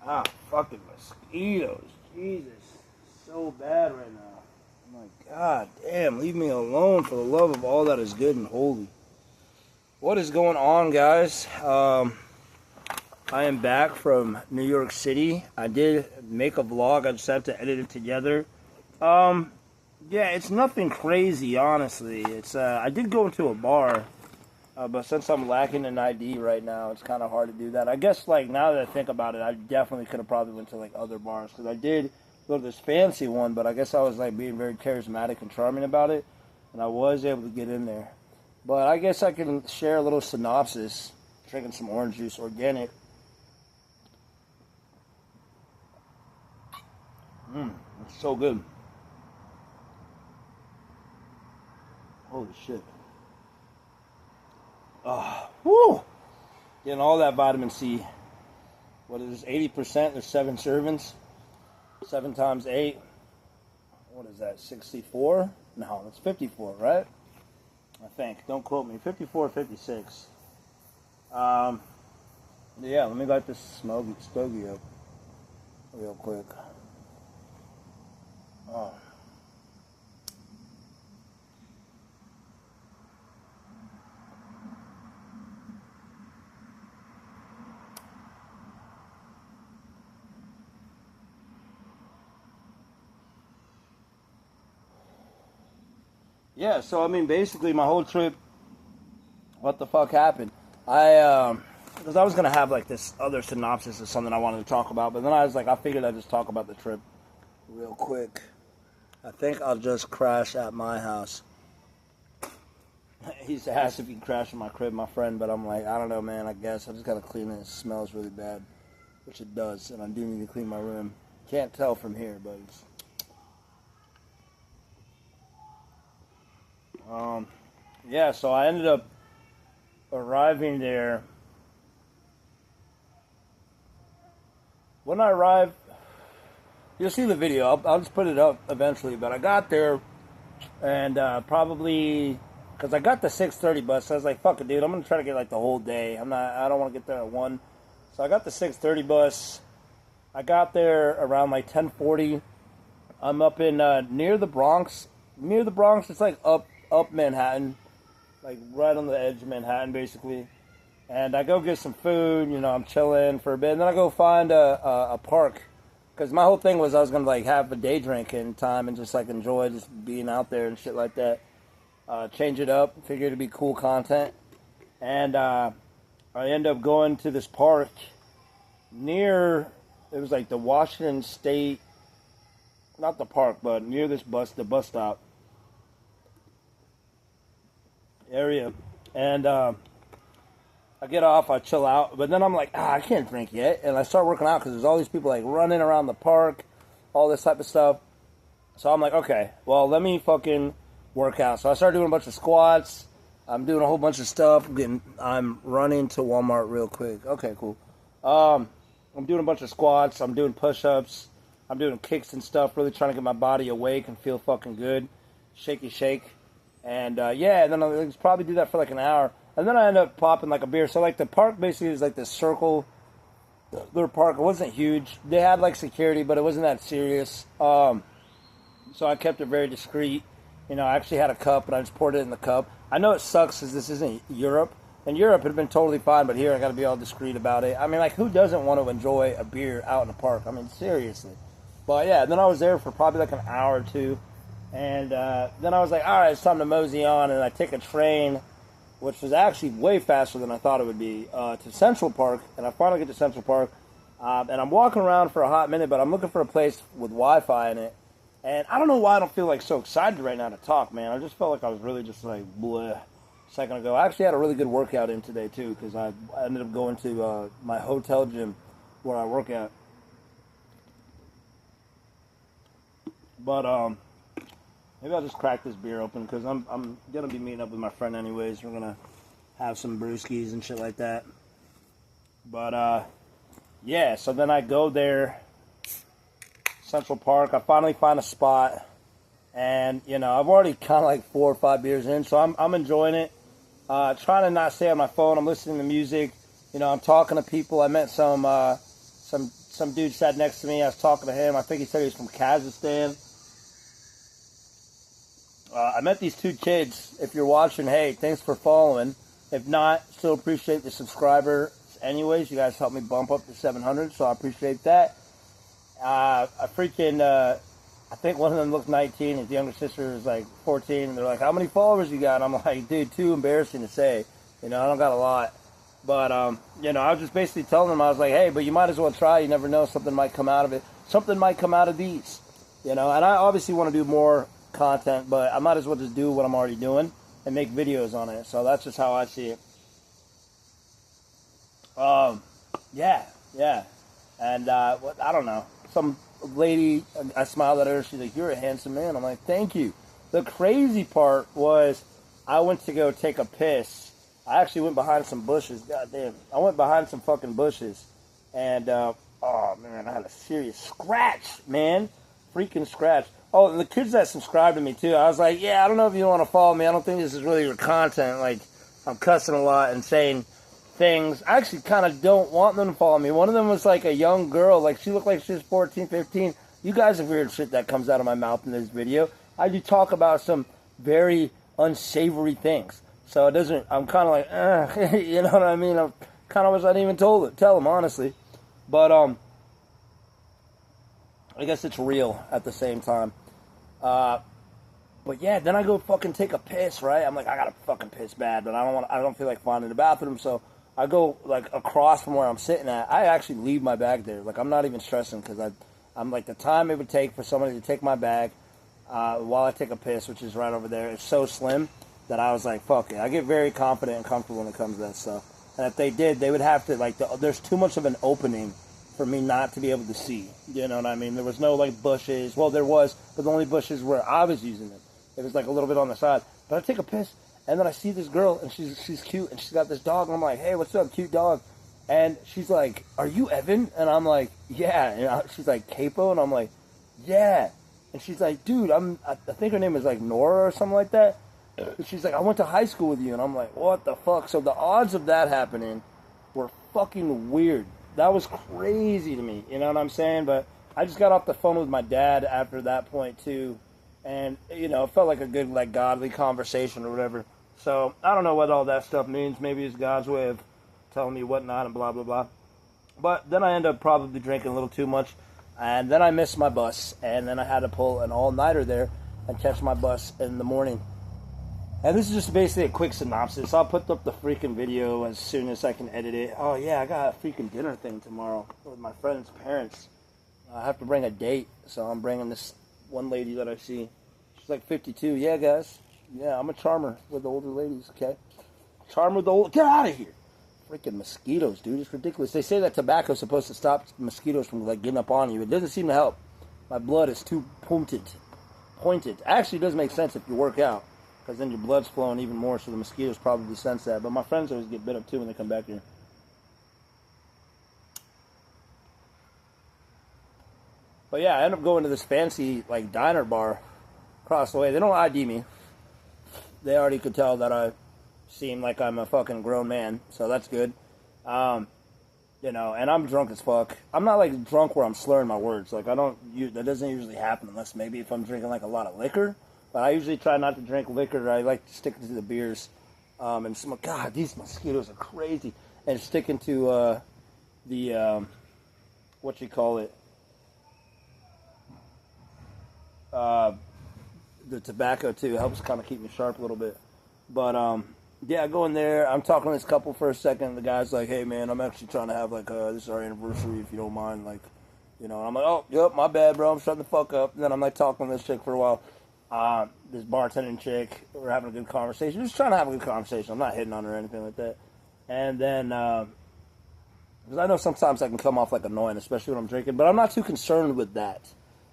Ah, fucking mosquitoes. Jesus. So bad right now. Oh my God damn, leave me alone for the love of all that is good and holy. What is going on, guys? I am back from New York City. I did make a vlog. I just have to edit it together. Yeah, it's nothing crazy, honestly. It's I did go into a bar, but since I'm lacking an ID right now, it's kind of hard to do that. I guess, like, now that I think about it, I definitely could have probably went to, like, other bars, because I did go to this fancy one, but I guess I was, like, being very charismatic and charming about it, and I was able to get in there. But I guess I can share a little synopsis. Drinking some orange juice, organic. It's so good. Holy shit. Woo! Getting all that vitamin C. What is this, 80%? There's 7 servings. 7 times 8. What is that, 64? No, that's 54, right? I think. Don't quote me. 54, 56. Yeah, let me light this stogie up real quick. Oh. Yeah, so I mean, basically my whole trip, what the fuck happened? Because I was going to have like this other synopsis of something I wanted to talk about, but then I was like, I figured I'd just talk about the trip real quick. I think I'll just crash at my house. He's asked if he can crash in my crib, my friend, but I'm like, I don't know, man, I guess. I just got to clean it. It smells really bad, which it does, and I do need to clean my room. Can't tell from here, but it's... yeah, so I ended up arriving there. When I arrived, you'll see the video. I'll just put it up eventually. But I got there, and probably because I got the 6:30 bus, so I was like, "Fuck it, dude. I'm gonna try to get like the whole day. I don't want to get there at 1." So I got the 6:30 bus. I got there around like 10:40. I'm up in near the Bronx. Near the Bronx, it's like up Manhattan, like right on the edge of Manhattan, basically. And I go get some food, you know, I'm chilling for a bit, and then I go find a park, because my whole thing was I was gonna like have a day drinking time and just like enjoy just being out there and shit like that. Change it up, figure it'd be cool content, and I end up going to this park near. It was like the Washington State, not the park, but near the bus stop area, and I get off, I chill out, but then I'm like, I can't drink yet, and I start working out because there's all these people like running around the park, all this type of stuff. So I'm like, okay, well, let me fucking work out. So I start doing a bunch of squats. I'm doing a whole bunch of stuff. I'm running to Walmart real quick. Okay, cool. I'm doing a bunch of squats. I'm doing push-ups. I'm doing kicks and stuff. Really trying to get my body awake and feel fucking good. Shaky shake. And, yeah, and then I'll probably do that for like an hour. And then I end up popping like a beer. So, like, the park basically is like this circle. Their park, it wasn't huge. They had, like, security, but it wasn't that serious. So I kept it very discreet. You know, I actually had a cup, but I just poured it in the cup. I know it sucks because this isn't Europe. In Europe, it would have been totally fine, but here I got to be all discreet about it. I mean, like, who doesn't want to enjoy a beer out in the park? I mean, seriously. But, yeah, then I was there for probably like an hour or two. And then I was like, all right, it's time to mosey on. And I take a train, which was actually way faster than I thought it would be, to Central Park. And I finally get to Central Park. And I'm walking around for a hot minute, but I'm looking for a place with Wi-Fi in it. And I don't know why I don't feel like so excited right now to talk, man. I just felt like I was really just like, bleh, a second ago. I actually had a really good workout in today, too, because I ended up going to my hotel gym where I work at. But, maybe I'll just crack this beer open, because I'm going to be meeting up with my friend anyways. We're going to have some brewskis and shit like that. But, yeah, so then I go there, Central Park. I finally find a spot. And, you know, I've already kind of like 4 or 5 beers in, so I'm enjoying it. Trying to not stay on my phone. I'm listening to music. You know, I'm talking to people. I met some some dude sat next to me. I was talking to him. I think he said he was from Kazakhstan. I met these two kids. If you're watching, hey, thanks for following. If not, still appreciate the subscriber. Anyways, you guys helped me bump up to 700, so I appreciate that. I think one of them looked 19. His younger sister was like 14. And they're like, how many followers you got? And I'm like, dude, too embarrassing to say. I don't got a lot. But, I was just basically telling them, I was like, hey, but you might as well try. You never know. Something might come out of it. Something might come out of these. And I obviously want to do more content, but I might as well just do what I'm already doing and make videos on it. So that's just how I see it. Yeah. And, I don't know. Some lady, I smiled at her. She's like, you're a handsome man. I'm like, thank you. The crazy part was I went to go take a piss. I actually went behind some bushes. God damn. I went behind some fucking bushes. And, oh, man, I had a serious scratch, man. Freaking scratch. Oh, and the kids that subscribed to me, too, I was like, yeah, I don't know if you want to follow me. I don't think this is really your content. Like, I'm cussing a lot and saying things. I actually kind of don't want them to follow me. One of them was like a young girl. Like, she looked like she was 14, 15. You guys have heard shit that comes out of my mouth in this video. I do talk about some very unsavory things. So it doesn't, I'm kind of like, you know what I mean? I kind of wish I didn't even tell them, honestly. But, I guess it's real at the same time. But yeah, then I go fucking take a piss, right? I'm like, I gotta fucking piss bad, but I don't feel like finding the bathroom, so I go like across from where I'm sitting at. I actually leave my bag there. Like, I'm not even stressing, because I'm like, the time it would take for somebody to take my bag while I take a piss, which is right over there, it's so slim that I was like, fuck it. I get very confident and comfortable when it comes to that stuff. And if they did, they would have to, like, there's too much of an opening for me not to be able to see. You know what I mean? There was no, like, bushes. Well, there was, but the only bushes where I was using them. It was, like, a little bit on the side. But I take a piss, and then I see this girl, and she's cute, and she's got this dog, and I'm like, hey, what's up, cute dog? And she's like, are you Evan? And I'm like, yeah. And she's like, Capo? And I'm like, yeah. And she's like, dude, I think her name is, like, Nora or something like that. And she's like, I went to high school with you. And I'm like, what the fuck? So the odds of that happening were fucking weird. That was crazy to me. You know what I'm saying? But I just got off the phone with my dad after that point, too. And, it felt like a good, like, godly conversation or whatever. So I don't know what all that stuff means. Maybe it's God's way of telling me what not and blah, blah, blah. But then I end up probably drinking a little too much. And then I missed my bus. And then I had to pull an all-nighter there and catch my bus in the morning. And this is just basically a quick synopsis. I'll put up the freaking video as soon as I can edit it. Oh, yeah, I got a freaking dinner thing tomorrow with my friend's parents. I have to bring a date, so I'm bringing this one lady that I see. She's like 52. Yeah, guys. Yeah, I'm a charmer with the older ladies, okay? Charmer with the old... Get out of here! Freaking mosquitoes, dude. It's ridiculous. They say that tobacco is supposed to stop mosquitoes from, like, getting up on you. It doesn't seem to help. My blood is too pointed. Actually, it does make sense if you work out, because then your blood's flowing even more, so the mosquitoes probably sense that. But my friends always get bit up, too, when they come back here. But yeah, I end up going to this fancy, like, diner bar across the way. They don't ID me. They already could tell that I seem like I'm a fucking grown man, so that's good. And I'm drunk as fuck. I'm not, like, drunk where I'm slurring my words. Like, that doesn't usually happen unless maybe if I'm drinking, like, a lot of liquor. But I usually try not to drink liquor. I like to stick to the beers. God, these mosquitoes are crazy. And sticking to the tobacco, too. Helps kind of keep me sharp a little bit. But, yeah, I go in there. I'm talking to this couple for a second. The guy's like, hey, man, I'm actually trying to have, like, this is our anniversary, if you don't mind. Like, I'm like, oh, yep, my bad, bro. I'm shutting the fuck up. And then I'm, like, talking to this chick for a while. This bartending chick, we're having a good conversation. Just trying to have a good conversation. I'm not hitting on her or anything like that. And then, because I know sometimes I can come off like annoying, especially when I'm drinking, but I'm not too concerned with that.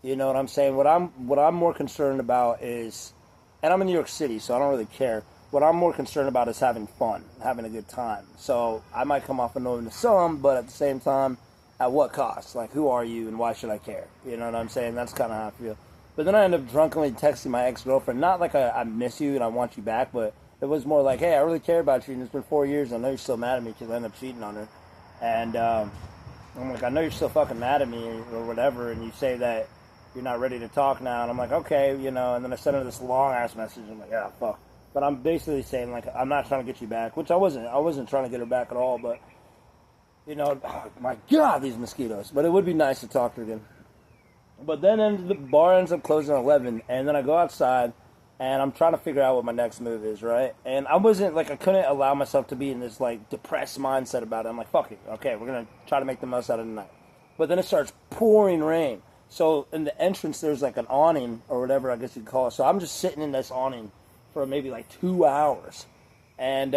You know what I'm saying? What I'm more concerned about is, and I'm in New York City, so I don't really care. What I'm more concerned about is having fun, having a good time. So I might come off annoying to some, but at the same time, at what cost? Like, who are you and why should I care? You know what I'm saying? That's kind of how I feel. But then I end up drunkenly texting my ex-girlfriend. Not like I miss you and I want you back, but it was more like, hey, I really care about you, and it's been 4 years, and I know you're still mad at me because I ended up cheating on her. And I'm like, I know you're still fucking mad at me or whatever, and you say that you're not ready to talk now, and I'm like, okay, and then I send her this long ass message. I'm like, yeah, fuck. But I'm basically saying, like, I'm not trying to get you back, which I wasn't. I wasn't trying to get her back at all, but oh, my God, these mosquitoes. But it would be nice to talk to her again. But then the bar ends up closing at 11, and then I go outside, and I'm trying to figure out what my next move is, right? And I wasn't, like, I couldn't allow myself to be in this, like, depressed mindset about it. I'm like, fuck it. Okay, we're going to try to make the most out of the night. But then it starts pouring rain. So in the entrance, there's, like, an awning or whatever I guess you'd call it. So I'm just sitting in this awning for maybe, like, 2 hours. And,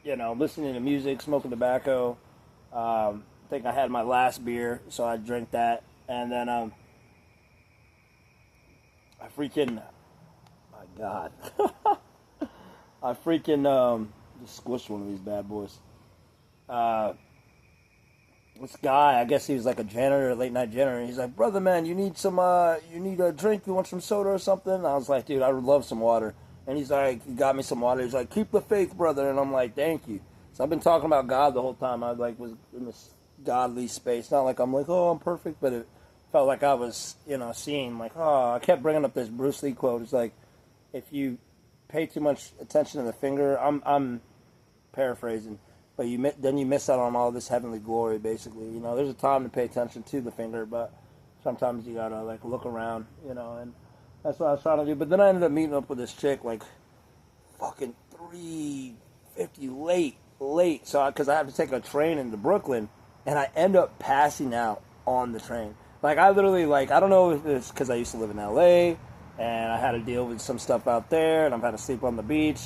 listening to music, smoking tobacco. I think I had my last beer, so I drank that. And then, I freaking, my God, I freaking just squished one of these bad boys. This guy, I guess he was like a janitor, a late night janitor. He's like, brother, man, you need a drink? You want some soda or something? And I was like, dude, I would love some water. And he's like, he got me some water. He's like, keep the faith, brother. And I'm like, thank you. So I've been talking about God the whole time. I was in this godly space. Not like I'm like, oh, I'm perfect, but it felt like I was, seeing, like, oh, I kept bringing up this Bruce Lee quote. It's like, if you pay too much attention to the finger, I'm paraphrasing, but then you miss out on all this heavenly glory, basically. There's a time to pay attention to the finger, but sometimes you gotta, like, look around, and that's what I was trying to do. But then I ended up meeting up with this chick, like, fucking 3:50 late, so because I have to take a train into Brooklyn, and I end up passing out on the train. Like, I literally, like, I don't know if it's because I used to live in L.A., and I had to deal with some stuff out there, and I've had to sleep on the beach.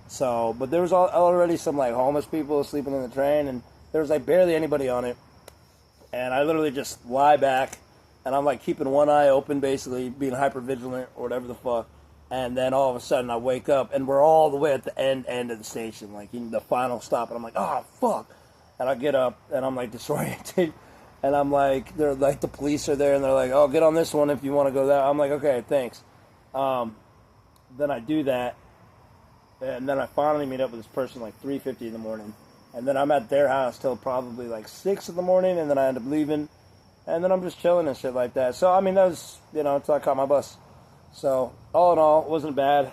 So, but there was already some, like, homeless people sleeping in the train, and there was, like, barely anybody on it. And I literally just lie back, and I'm, like, keeping one eye open, basically, being hyper-vigilant or whatever the fuck. And then all of a sudden I wake up, and we're all the way at the end of the station, like, in the final stop. And I'm like, oh, fuck. And I get up, and I'm, like, disoriented. And I'm like, they're like, the police are there, and they're like, oh, get on this one if you want to go there. I'm like, okay, thanks. Then I do that, and then I finally meet up with this person like 3:50 in the morning. And then I'm at their house till probably like 6 in the morning, and then I end up leaving. And then I'm just chilling and shit like that. So, I mean, that was, until I caught my bus. So, all in all, it wasn't bad.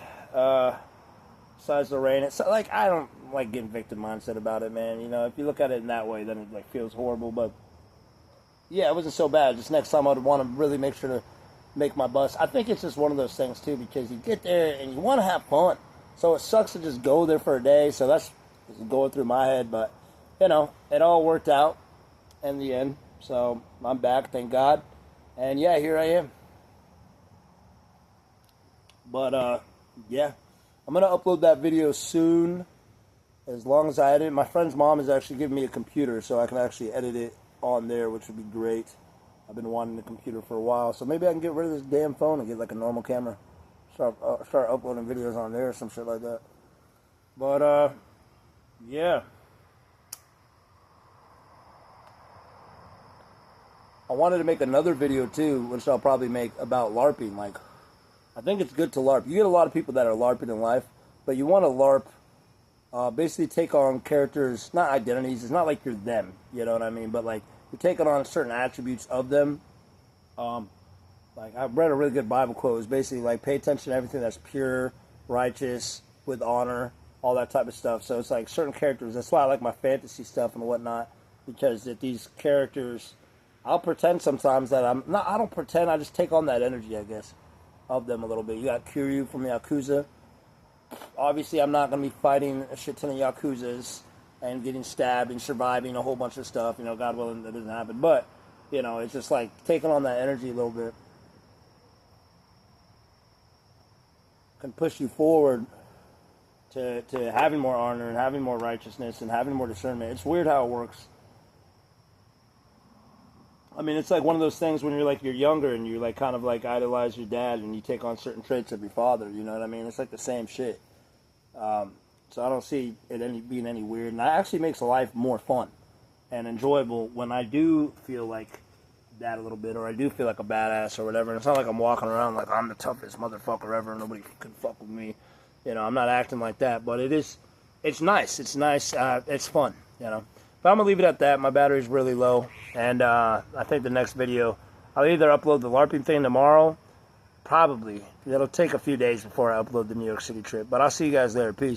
Besides the rain. It's like, I don't like getting victim mindset about it, man. If you look at it in that way, then it like feels horrible, but yeah, it wasn't so bad. Just next time I'd want to really make sure to make my bus. I think it's just one of those things, too, because you get there and you want to have fun. So it sucks to just go there for a day. So that's going through my head. But, it all worked out in the end. So I'm back, thank God. And, yeah, here I am. But, yeah. I'm going to upload that video soon. As long as I edit it. My friend's mom has actually given me a computer so I can actually edit it on there, which would be great. I've been wanting a computer for a while, so maybe I can get rid of this damn phone and get like a normal camera. Start uploading videos on there or some shit like that. But yeah. I wanted to make another video too, which I'll probably make about LARPing. Like, I think it's good to LARP. You get a lot of people that are LARPing in life, but you want to LARP, basically take on characters, not identities. It's not like you're them, you know what I mean? But like, you're taking on certain attributes of them. Like, I read a really good Bible quote. It's basically like, pay attention to everything that's pure, righteous, with honor, all that type of stuff. So it's like certain characters. That's why I like my fantasy stuff and whatnot, because that these characters, I'll pretend sometimes that I don't pretend, I just take on that energy, I guess, of them a little bit. You got Kiryu from Yakuza. Obviously, I'm not going to be fighting a shit ton of Yakuzas and getting stabbed and surviving a whole bunch of stuff. God willing, that doesn't happen. But, it's just like taking on that energy a little bit can push you forward to having more honor and having more righteousness and having more discernment. It's weird how it works. I mean, it's like one of those things when you're younger and you like kind of like idolize your dad and you take on certain traits of your father. You know what I mean? It's like the same shit. So I don't see it being any weird, and that actually makes life more fun and enjoyable when I do feel like that a little bit, or I do feel like a badass or whatever. And it's not like I'm walking around like I'm the toughest motherfucker ever and nobody can fuck with me. I'm not acting like that, but it's nice. It's nice. It's fun. But But I'm going to leave it at that. My battery's really low. And I think the next video, I'll either upload the LARPing thing tomorrow. Probably. It'll take a few days before I upload the New York City trip. But I'll see you guys later. Peace.